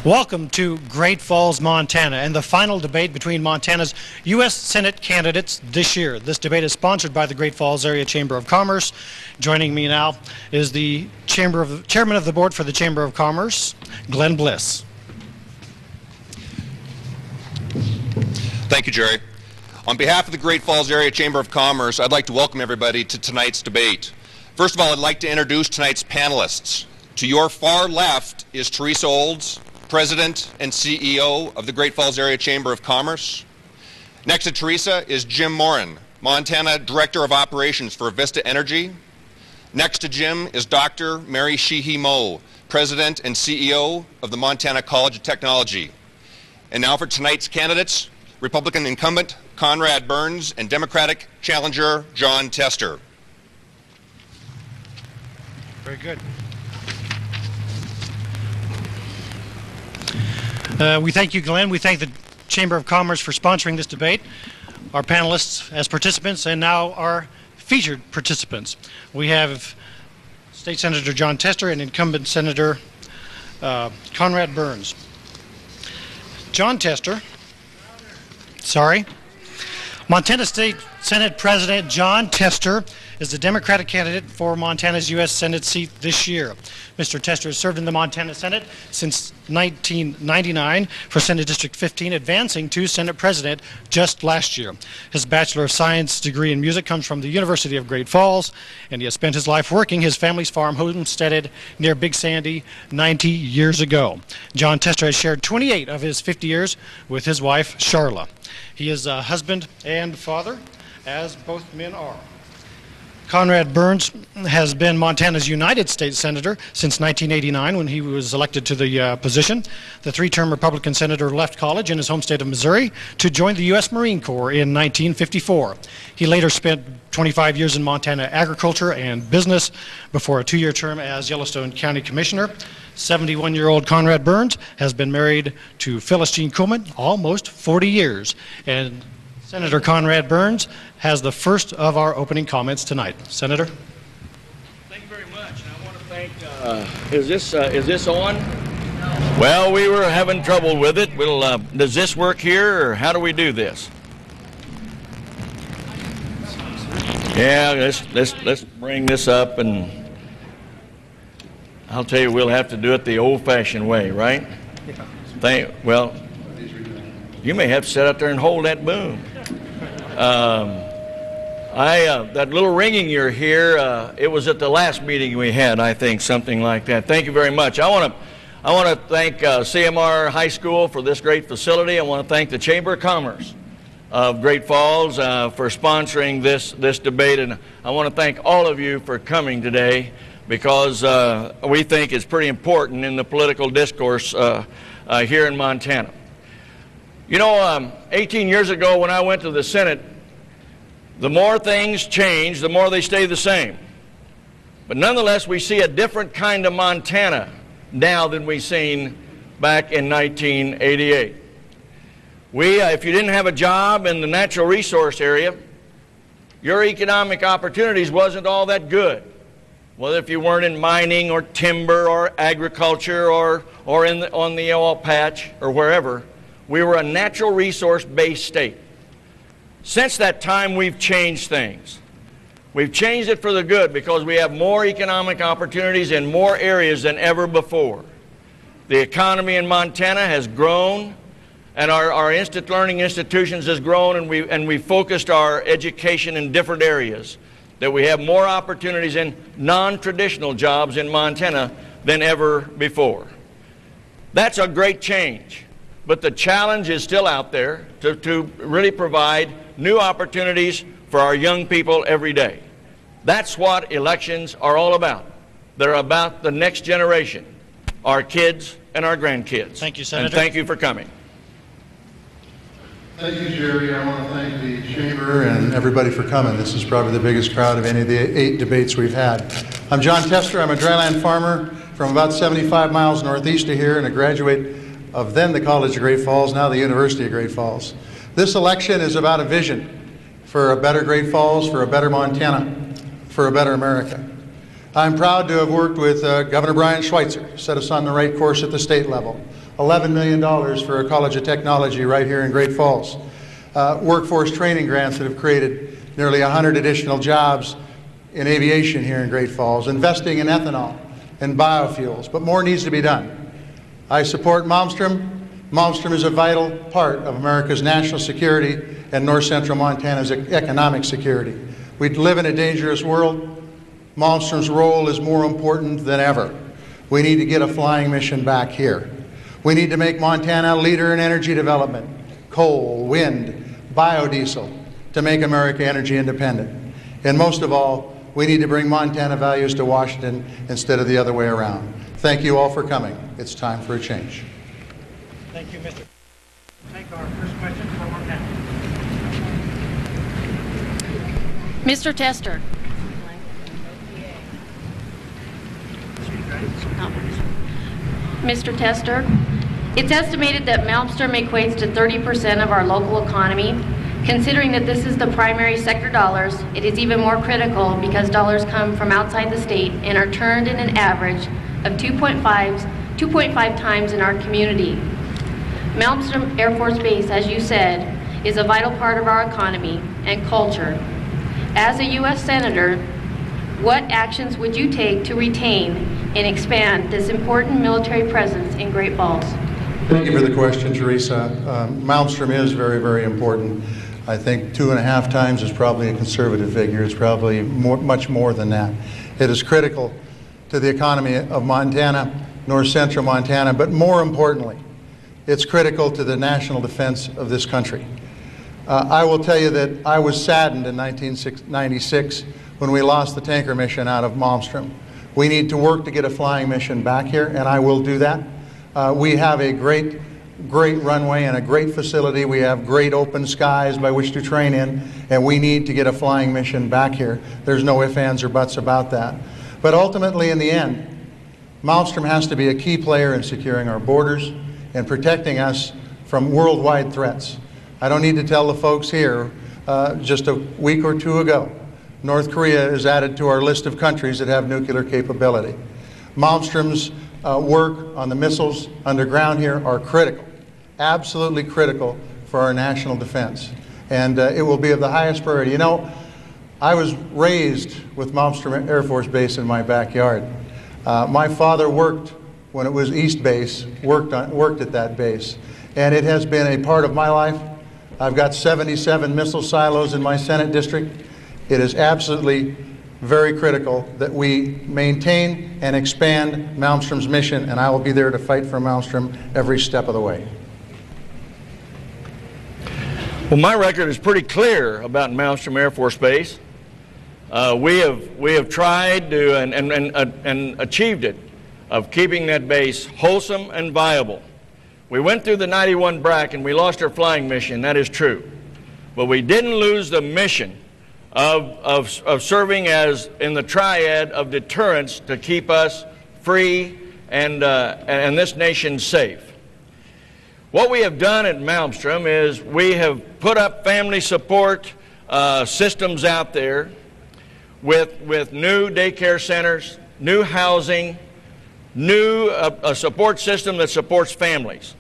Welcome to Great Falls, Montana, and the final debate between Montana's U.S. Senate candidates this year. This debate is sponsored by the Great Falls Area Chamber of Commerce. Joining me now is the chairman of the board for the Chamber of Commerce, Glenn Bliss. Thank you, Jerry. On behalf of the Great Falls Area Chamber of Commerce, I'd like to welcome everybody to tonight's debate. First of all, I'd like to introduce tonight's panelists. To your far left is Teresa Olds, President and CEO of the Great Falls Area Chamber of Commerce. Next to Teresa is Jim Morin, Montana Director of Operations for Vista Energy. Next to Jim is Dr. Mary Sheehy Moe, President and CEO of the Montana College of Technology. And now for tonight's candidates, Republican incumbent Conrad Burns and Democratic challenger Jon Tester. Very good. We thank you, Glenn. We thank the Chamber of Commerce for sponsoring this debate, our panelists as participants, and now our featured participants. We have State Senator Jon Tester and incumbent Senator Conrad Burns. Jon Tester, Montana State Senate President Jon Tester is the Democratic candidate for Montana's U.S. Senate seat this year. Mr. Tester has served in the Montana Senate since 1999 for Senate District 15, advancing to Senate President just last year. His Bachelor of Science degree in music comes from the University of Great Falls, and he has spent his life working his family's farm homesteaded near Big Sandy 90 years ago. Jon Tester has shared 28 of his 50 years with his wife, Charla. He is a husband and father, as both men are. Conrad Burns has been Montana's United States Senator since 1989 when he was elected to the position. The three-term Republican senator left college in his home state of Missouri to join the U.S. Marine Corps in 1954. He later spent 25 years in Montana agriculture and business before a two-year term as Yellowstone County Commissioner. 71-year-old Conrad Burns has been married to Phyllis Jean Kuhlman almost 40 years. And Senator Conrad Burns has the first of our opening comments tonight. Senator. Thank you very much. And I want to thank, is this on? Well, we were having trouble with it. Does this work here, or how do we do this? Yeah, let's bring this up, and I'll tell you, we'll have to do it the old-fashioned way, right? Well, you may have to sit out there and hold that boom. That little ringing you hear, it was at the last meeting we had, I think, something like that. Thank you very much. I want to thank CMR High School for this great facility. I want to thank the Chamber of Commerce of Great Falls for sponsoring this debate, and I want to thank all of you for coming today, because we think it's pretty important in the political discourse here in Montana. You know, 18 years ago when I went to the Senate, the more things change, the more they stay the same. But nonetheless, we see a different kind of Montana now than we seen back in 1988. If you didn't have a job in the natural resource area, your economic opportunities wasn't all that good. Whether if you weren't in mining or timber or agriculture or on the oil patch or wherever, we were a natural resource-based state. Since that time, we've changed things. We've changed it for the good because we have more economic opportunities in more areas than ever before. The economy in Montana has grown, and our learning institutions has grown, and we focused our education in different areas, that we have more opportunities in non-traditional jobs in Montana than ever before. That's a great change. But the challenge is still out there to really provide new opportunities for our young people every day. That's what elections are all about. They're about the next generation, our kids and our grandkids. Thank you, Senator. And thank you for coming. Thank you, Jerry. I want to thank the Chamber and everybody for coming. This is probably the biggest crowd of any of the 8 debates we've had. I'm Jon Tester. I'm a dryland farmer from about 75 miles northeast of here and a graduate of then the College of Great Falls, now the University of Great Falls. This election is about a vision for a better Great Falls, for a better Montana, for a better America. I'm proud to have worked with Governor Brian Schweitzer, set us on the right course at the state level. $11 million for a College of Technology right here in Great Falls. Workforce training grants that have created nearly 100 additional jobs in aviation here in Great Falls, investing in ethanol and biofuels, but more needs to be done. I support Malmstrom. Malmstrom is a vital part of America's national security and north central Montana's economic security. We live in a dangerous world. Malmstrom's role is more important than ever. We need to get a flying mission back here. We need to make Montana a leader in energy development, coal, wind, biodiesel, to make America energy independent. And most of all, we need to bring Montana values to Washington instead of the other way around. Thank you all for coming. It's time for a change. Thank you, Mr. Take our first question from our panel. Mr. Tester. Mr. Tester, it's estimated that Malmstrom equates to 30% of our local economy. Considering that this is the primary sector dollars, it is even more critical because dollars come from outside the state and are turned in an average of 2.5 times in our community. Malmstrom Air Force Base, as you said, is a vital part of our economy and culture. As a U.S. Senator, what actions would you take to retain and expand this important military presence in Great Falls? Thank you for the question, Teresa. Malmstrom is very, very important. I think 2.5 times is probably a conservative figure. It's probably much more than that. It is critical to the economy of Montana, north central Montana, but more importantly, it's critical to the national defense of this country. I will tell you that I was saddened in 1996 when we lost the tanker mission out of Malmstrom. We need to work to get a flying mission back here, and I will do that. We have a great runway and a great facility. We have great open skies by which to train in, and we need to get a flying mission back here. There's no ifs, ands, or buts about that. But ultimately, in the end, Malmstrom has to be a key player in securing our borders and protecting us from worldwide threats. I don't need to tell the folks here, just a week or two ago, North Korea is added to our list of countries that have nuclear capability. Malmstrom's work on the missiles underground here are critical, absolutely critical for our national defense. And it will be of the highest priority. You know, I was raised with Malmstrom Air Force Base in my backyard. My father worked, when it was East Base, worked at that base. And it has been a part of my life. I've got 77 missile silos in my Senate district. It is absolutely very critical that we maintain and expand Malmstrom's mission, and I will be there to fight for Malmstrom every step of the way. Well, my record is pretty clear about Malmstrom Air Force Base. We have tried to and achieved it, of keeping that base wholesome and viable. We went through the 91 BRAC and we lost our flying mission, that is true. But we didn't lose the mission of serving as in the triad of deterrence to keep us free and this nation safe. What we have done at Malmstrom is we have put up family support systems out there with new daycare centers, new housing, new a support system that supports families.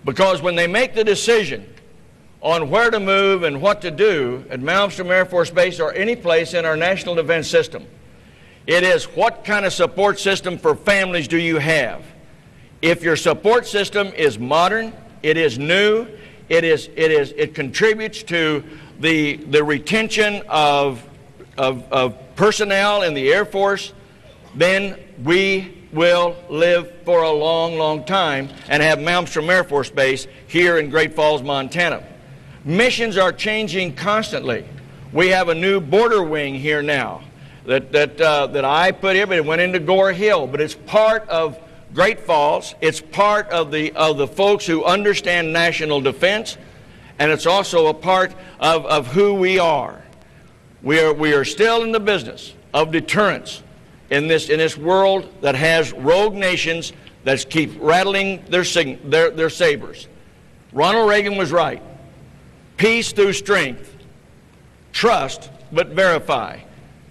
Because when they make the decision on where to move and what to do at Malmstrom Air Force Base or any place in our national defense system, it is what kind of support system for families do you have? If your support system is modern, it is new, it contributes to the retention of personnel in the Air Force, then we will live for a long, long time and have Malmstrom Air Force Base here in Great Falls, Montana. Missions are changing constantly. We have a new border wing here now that I put here, but it went into Gore Hill, but it's part of Great Falls. It's part of the folks who understand national defense, and it's also a part of who we are. We are still in the business of deterrence in this world that has rogue nations that keep rattling their sabers. Ronald Reagan was right. Peace through strength, trust but verify.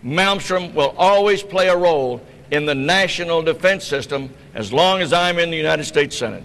Malmstrom will always play a role in the national defense system as long as I'm in the United States Senate.